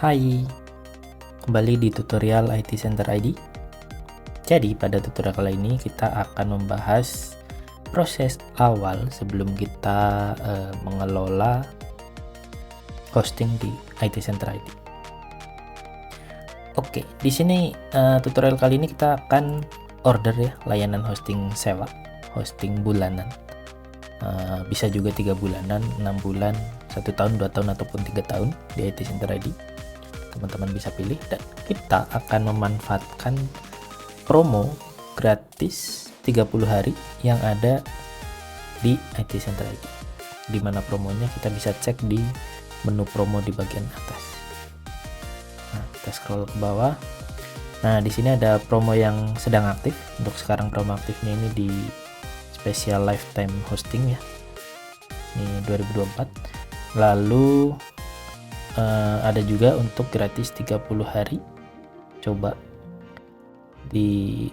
Hai, kembali di tutorial IT Center ID. Jadi pada tutorial kali ini kita akan membahas proses awal sebelum kita mengelola hosting di IT Center ID. Oke, di sini tutorial kali ini kita akan order ya layanan hosting sewa, hosting bulanan. Bisa juga 3 bulanan, 6 bulan, 1 tahun, 2 tahun ataupun 3 tahun di IT Center ID. Teman-teman bisa pilih dan kita akan memanfaatkan promo gratis 30 hari yang ada di IT Center ID. Dimana promonya kita bisa cek di menu promo di bagian atas. Nah, kita scroll ke bawah. Nah, di sini ada promo yang sedang aktif. Untuk sekarang promo aktifnya ini di special lifetime hosting ya. Ini 2024. Lalu ada juga untuk gratis 30 hari coba di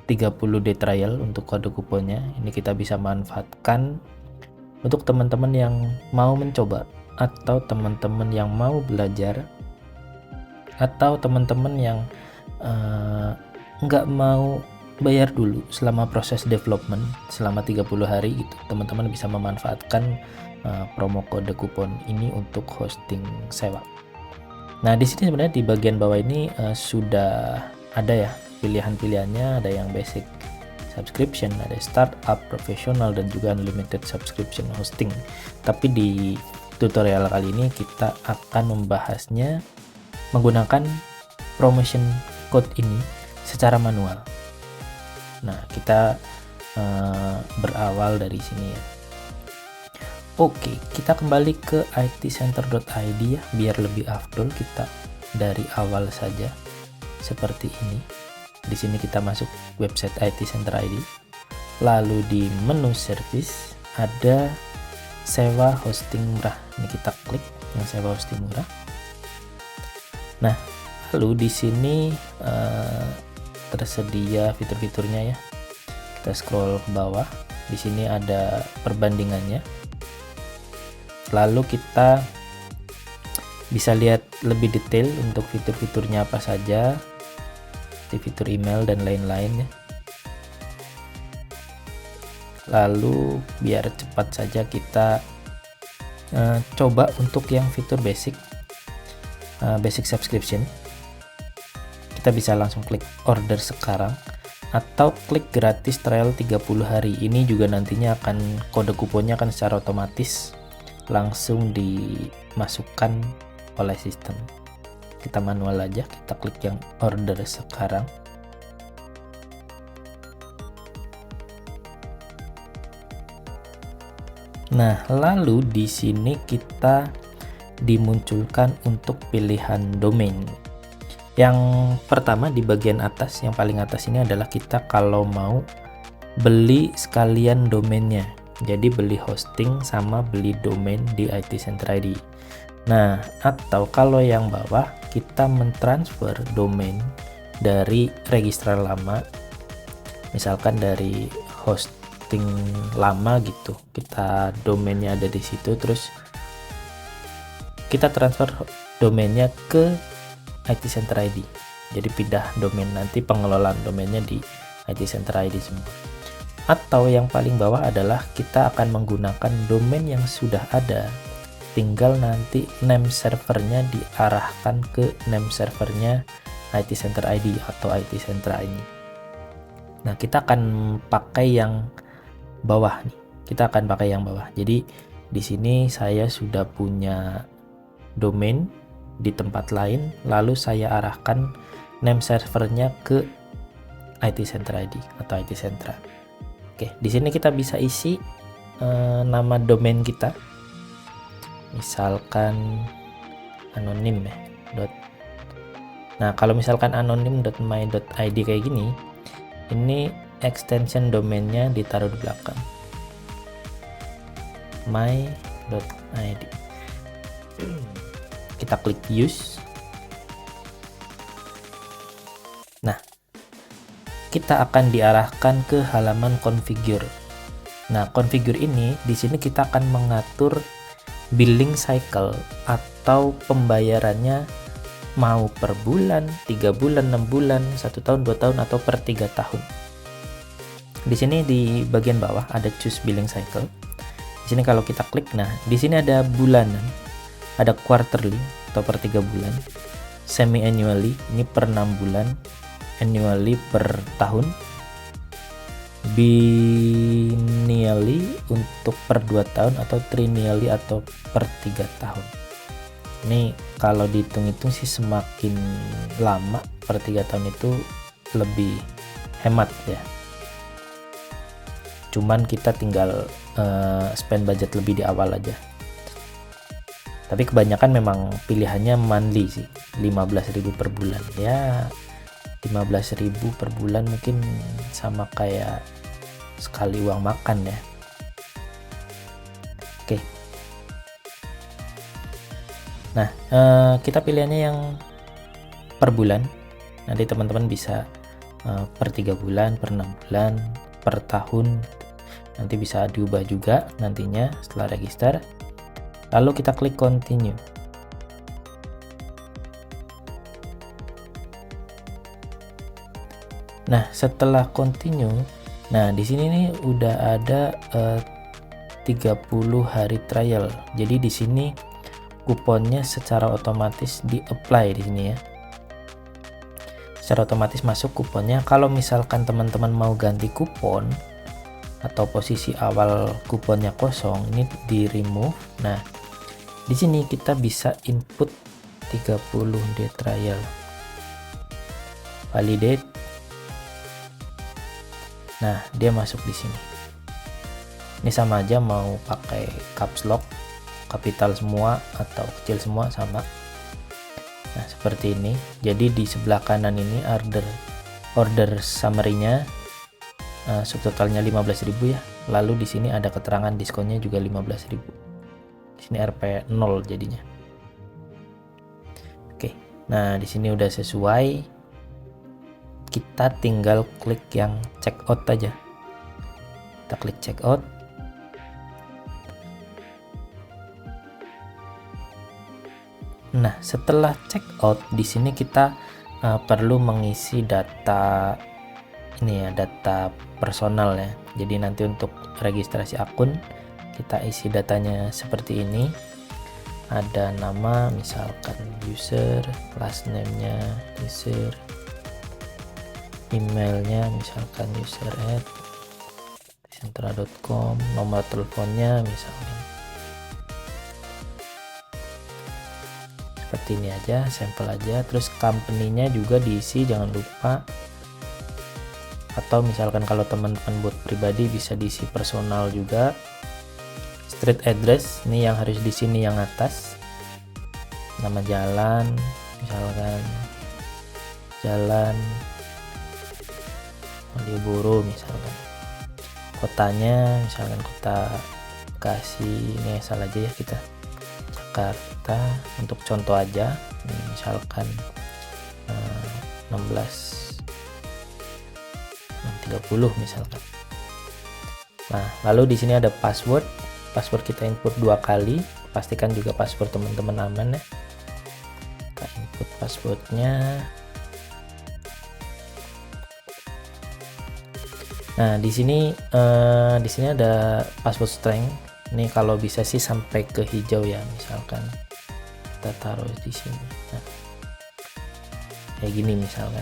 30 day trial untuk kode kuponnya. Ini kita bisa manfaatkan untuk teman-teman yang mau mencoba atau teman-teman yang mau belajar atau teman-teman yang nggak mau bayar dulu selama proses development selama 30 hari gitu. Teman-teman bisa memanfaatkan promo kode kupon ini untuk hosting sewa. Nah, di sini sebenarnya di bagian bawah ini sudah ada ya pilihan-pilihannya, ada yang basic subscription, ada startup, professional dan juga unlimited subscription hosting. Tapi di tutorial kali ini kita akan membahasnya menggunakan promotion code ini secara manual. Nah, kita berawal dari sini ya. Oke, kita kembali ke itcenter.id ya, biar lebih afdol kita dari awal saja seperti ini. Di sini kita masuk website IT Center ID. Lalu di menu service ada sewa hosting murah. Ini kita klik yang sewa hosting murah. Nah, lalu di sini tersedia fitur-fiturnya ya. Kita scroll ke bawah. Di sini ada perbandingannya. Lalu kita bisa lihat lebih detail untuk fitur-fiturnya apa saja, fitur email dan lain-lain ya. Lalu biar cepat saja kita coba untuk yang fitur basic subscription. Kita bisa langsung klik order sekarang atau klik gratis trial 30 hari. Ini juga nantinya akan kode kuponnya akan secara otomatis langsung dimasukkan oleh sistem. Kita manual aja, kita klik yang order sekarang. Nah, lalu di sini kita dimunculkan untuk pilihan domain. Yang pertama di bagian atas, yang paling atas ini adalah kita kalau mau beli sekalian domainnya. Jadi beli hosting sama beli domain di IT Center ID. Nah, atau kalau yang bawah kita mentransfer domain dari registrar lama, misalkan dari hosting lama gitu, kita domainnya ada di situ, terus kita transfer domainnya ke IT Center ID. Jadi pindah domain, nanti pengelolaan domainnya di IT Center ID semua. Atau yang paling bawah adalah kita akan menggunakan domain yang sudah ada, tinggal nanti name servernya diarahkan ke name servernya IT Center ID atau IT Center ID. Nah, kita akan pakai yang bawah nih. Kita akan pakai yang bawah. Jadi di sini saya sudah punya domain di tempat lain, lalu saya arahkan name servernya ke IT Center ID atau IT Centra. Oke, di sini kita bisa isi nama domain kita, misalkan anonim ya. Nah, kalau misalkan anonim.my.id kayak gini, ini extension domainnya ditaruh di belakang, my.id. Kita klik use. Nah, kita akan diarahkan ke halaman configure. Nah, configure ini di sini kita akan mengatur billing cycle atau pembayarannya mau per bulan, 3 bulan, 6 bulan, 1 tahun, 2 tahun, atau per 3 tahun. Di sini di bagian bawah ada choose billing cycle. Di sini kalau kita klik, nah di sini ada bulanan, ada quarterly atau per 3 bulan, semi annually ini per 6 bulan, annually per tahun, biennially untuk per 2 tahun, atau triennially atau per 3 tahun. Ini kalau dihitung-hitung sih semakin lama per 3 tahun itu lebih hemat ya. Cuman kita tinggal spend budget lebih di awal aja. Tapi kebanyakan memang pilihannya monthly sih, 15.000 per bulan. Ya 15.000 per bulan mungkin sama kayak sekali uang makan ya. Oke. Nah, kita pilihannya yang per bulan. Nanti teman-teman bisa per 3 bulan, per 6 bulan, per tahun. Nanti bisa diubah juga nantinya setelah register. Lalu kita klik continue. Nah, setelah continue, nah di sini nih udah ada 30 hari trial. Jadi di sini kuponnya secara otomatis di-apply di sini ya. Secara otomatis masuk kuponnya. Kalau misalkan teman-teman mau ganti kupon atau posisi awal kuponnya kosong, ini di remove. Nah, di sini kita bisa input 30 day trial, validate. Nah, dia masuk di sini. Ini sama aja mau pakai caps lock, capital semua atau kecil semua sama. Nah, seperti ini. Jadi di sebelah kanan ini order summary-nya, subtotalnya 15.000 ya. Lalu di sini ada keterangan diskonnya juga 15.000. Di sini RP 0 jadinya. Oke. Nah, di sini udah sesuai. Kita tinggal klik yang check out aja. Kita klik check out. Nah, setelah check out di sini kita perlu mengisi data ini ya, data personal ya. Jadi nanti untuk registrasi akun kita isi datanya seperti ini. Ada nama misalkan user, last name-nya user, emailnya misalkan user@sentra.com, nomor teleponnya misalkan. Seperti ini aja, sampel aja. Terus company-nya juga diisi, jangan lupa. Atau misalkan kalau teman-teman buat pribadi bisa diisi personal juga. Street address ini yang harus di sini yang atas. Nama jalan, misalkan Jalan Malioboro misalkan. Kotanya misalkan kota Bekasi, ini asal aja ya kita. Jakarta untuk contoh aja, misalkan 16.30 misalkan. Nah, lalu di sini ada password kita input 2 kali, pastikan juga password teman-teman aman ya. Kita input passwordnya. Nah, di sini ada password strength. Ini kalau bisa sih sampai ke hijau ya, misalkan kita taruh di sini. Nah, kayak gini misalkan.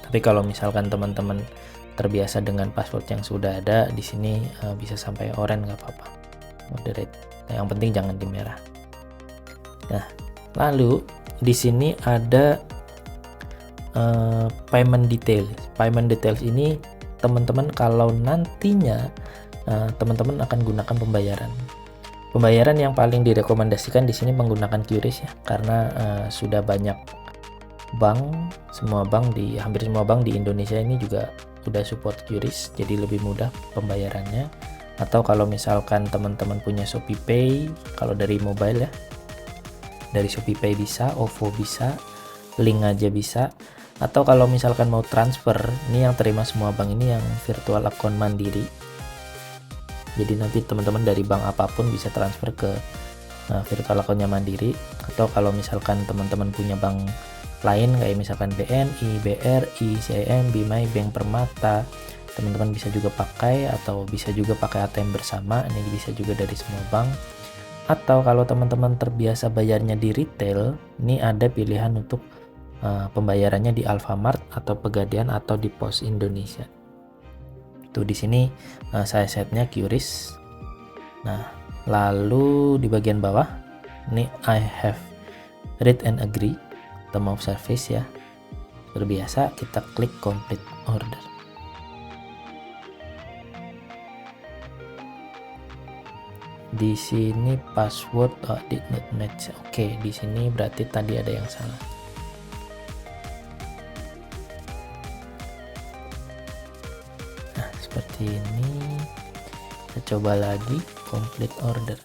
Tapi kalau misalkan teman-teman terbiasa dengan password yang sudah ada di sini, bisa sampai orange nggak apa-apa, moderate. Nah, yang penting jangan di merah. Nah, lalu di sini ada payment details. Payment details ini teman-teman kalau nantinya teman-teman akan gunakan pembayaran yang paling direkomendasikan di sini menggunakan QRIS ya, karena sudah banyak hampir semua bank di Indonesia ini juga udah support QRIS, jadi lebih mudah pembayarannya. Atau kalau misalkan teman-teman punya ShopeePay, kalau dari mobile ya, dari ShopeePay bisa, OVO bisa, Link aja bisa. Atau kalau misalkan mau transfer, ini yang terima semua bank ini yang virtual account mandiri. Jadi nanti teman-teman dari bank apapun bisa transfer ke virtual account-nya Mandiri, atau kalau misalkan teman-teman punya bank lain kayak misalkan BNI, BRI, CIMB, Maybank, Permata, teman-teman bisa juga pakai, atau bisa juga pakai ATM bersama. Ini bisa juga dari semua bank. Atau kalau teman-teman terbiasa bayarnya di retail, ini ada pilihan untuk pembayarannya di Alfamart atau Pegadaian atau di Pos Indonesia. Tuh di sini saya setnya QRIS. Nah, lalu di bagian bawah ini I have read and agree term of service ya. Seperti biasa kita klik complete order. Di sini password did not match. Oke, di sini berarti tadi ada yang salah. Nah, seperti ini. Kita coba lagi complete order.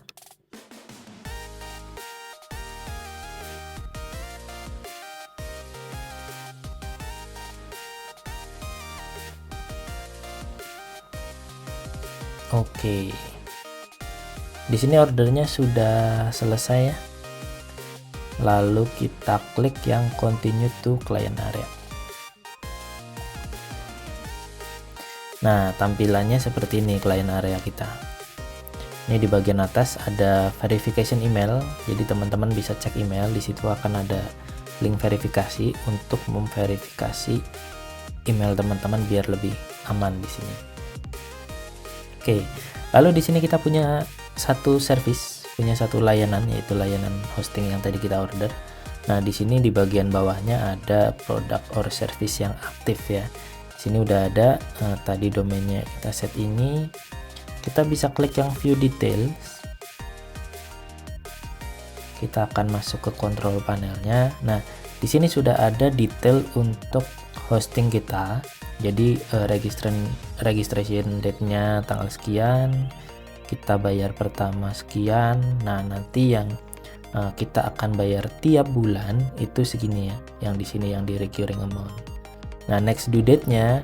Oke. Di sini ordernya sudah selesai ya. Lalu kita klik yang continue to client area. Nah, tampilannya seperti ini client area kita. Ini di bagian atas ada verification email. Jadi teman-teman bisa cek email, di situ akan ada link verifikasi untuk memverifikasi email teman-teman biar lebih aman di sini. Oke, lalu di sini kita punya satu service, punya satu layanan, yaitu layanan hosting yang tadi kita order. Nah, di sini di bagian bawahnya ada product or service yang aktif ya. Di sini udah ada tadi domainnya kita set ini. Kita bisa klik yang view details. Kita akan masuk ke control panelnya. Nah, di sini sudah ada detail untuk hosting kita. Jadi registration date-nya tanggal sekian, kita bayar pertama sekian. Nah, nanti yang kita akan bayar tiap bulan itu segini ya, yang di sini yang di recurring amount. Nah, next due date-nya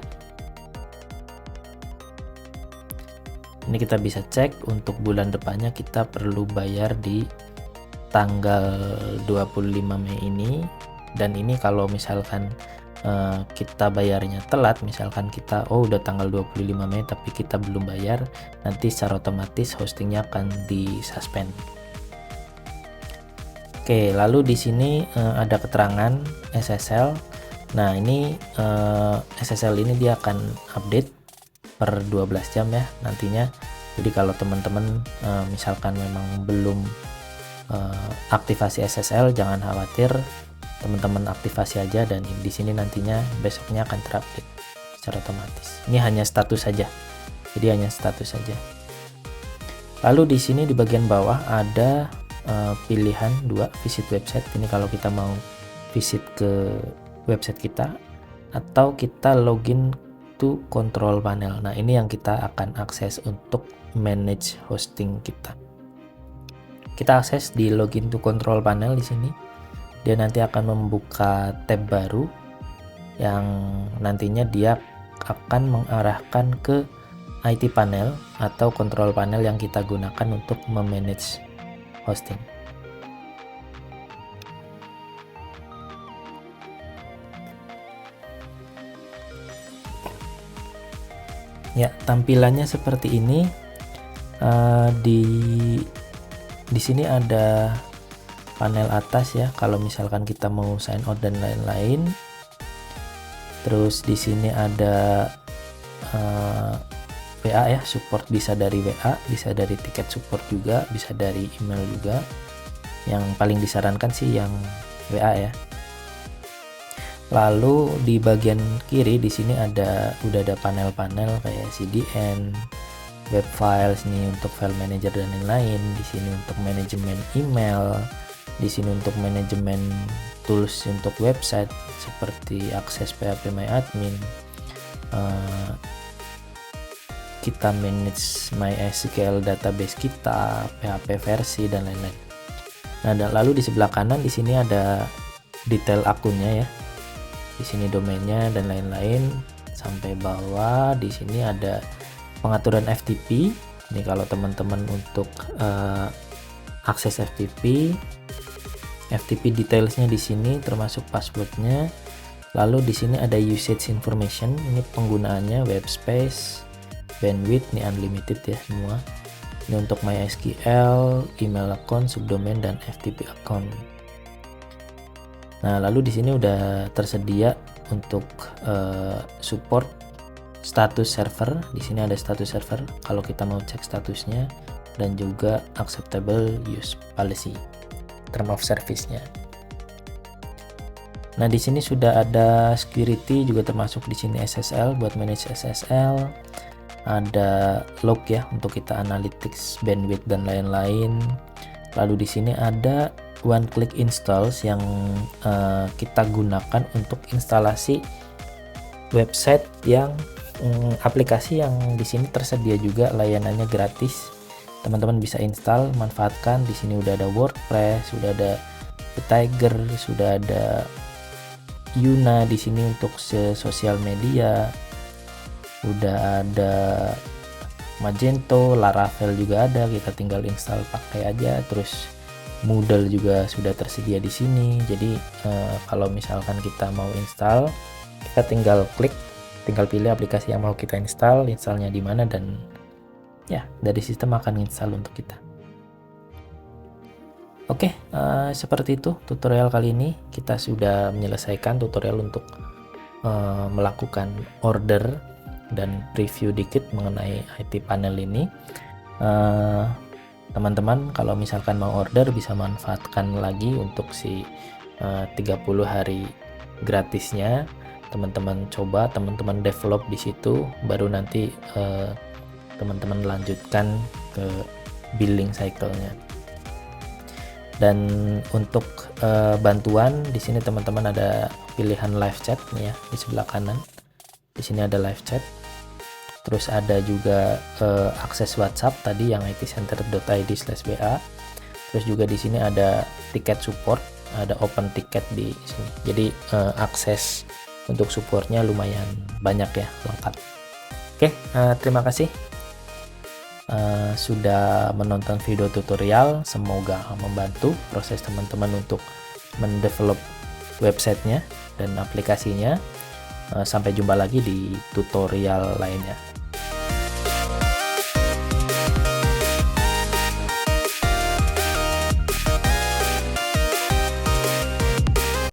ini kita bisa cek untuk bulan depannya kita perlu bayar di tanggal 25 Mei ini. Dan ini kalau misalkan kita bayarnya telat, misalkan kita udah tanggal 25 Mei tapi kita belum bayar, nanti secara otomatis hostingnya akan disuspend. Oke, lalu di sini ada keterangan SSL. Nah, ini SSL ini dia akan update per 12 jam ya nantinya. Jadi kalau teman-teman misalkan memang belum aktivasi SSL, jangan khawatir, teman-teman aktivasi aja dan di sini nantinya besoknya akan terupdate secara otomatis. Ini hanya status saja. Jadi hanya status saja. Lalu di sini di bagian bawah ada pilihan 2 visit website. Ini kalau kita mau visit ke website kita atau kita login to control panel. Nah, ini yang kita akan akses untuk manage hosting kita. Kita akses di login to control panel di sini. Dia nanti akan membuka tab baru yang nantinya dia akan mengarahkan ke IT panel atau control panel yang kita gunakan untuk memanage hosting. Ya, tampilannya seperti ini. Di sini ada panel atas ya, kalau misalkan kita mau sign out dan lain-lain. Terus di sini ada WA ya, support bisa dari WA, bisa dari tiket support juga, bisa dari email juga. Yang paling disarankan sih yang WA ya. Lalu di bagian kiri di sini udah ada panel-panel kayak CDN, web files nih untuk file manager dan lain-lain. Di sini untuk manajemen email, di sini untuk manajemen tools untuk website seperti akses PHP MyAdmin, kita manage MySQL database kita, PHP versi dan lain-lain. Nah, dan lalu di sebelah kanan di sini ada detail akunnya ya. Di sini domainnya dan lain-lain. Sampai bawah di sini ada pengaturan FTP. Ini kalau teman-teman untuk akses FTP detailsnya di sini termasuk passwordnya. Lalu di sini ada usage information, ini penggunaannya, web space, bandwidth, ini unlimited ya semua. Ini untuk MySQL, email account, subdomain, dan FTP account. Nah, lalu di sini udah tersedia untuk support status server. Di sini ada status server kalau kita mau cek statusnya, dan juga acceptable use policy, term of service-nya. Nah, di sini sudah ada security juga termasuk di sini SSL buat manage SSL. Ada log ya untuk kita analytics, bandwidth, dan lain-lain. Lalu di sini ada one click installs yang kita gunakan untuk instalasi website yang aplikasi yang di sini tersedia juga layanannya gratis. Teman-teman bisa install, manfaatkan. Di sini udah ada WordPress, sudah ada The Tiger, sudah ada Yuna di sini untuk sosial media, udah ada Magento, Laravel juga ada, kita tinggal install pakai aja. Terus Moodle juga sudah tersedia di sini. Jadi kalau misalkan kita mau install, kita tinggal klik, tinggal pilih aplikasi yang mau kita install, installnya di mana, dan ya dari sistem akan install untuk kita. Oke, seperti itu tutorial kali ini. Kita sudah menyelesaikan tutorial untuk melakukan order dan preview dikit mengenai IT panel ini. Teman-teman kalau misalkan mau order bisa manfaatkan lagi untuk si 30 hari gratisnya. Teman-teman coba, teman-teman develop di situ, baru nanti teman-teman lanjutkan ke billing cycle-nya. Dan untuk bantuan di sini teman-teman ada pilihan live chat nih ya di sebelah kanan. Di sini ada live chat. Terus ada juga akses WhatsApp tadi yang itcenter.id/ba. Terus juga di sini ada tiket support, ada open ticket di sini. Jadi akses untuk supportnya lumayan banyak ya, lengkap. Oke, terima kasih sudah menonton video tutorial. Semoga membantu proses teman-teman untuk mendevelop websitenya dan aplikasinya. Sampai jumpa lagi di tutorial lainnya.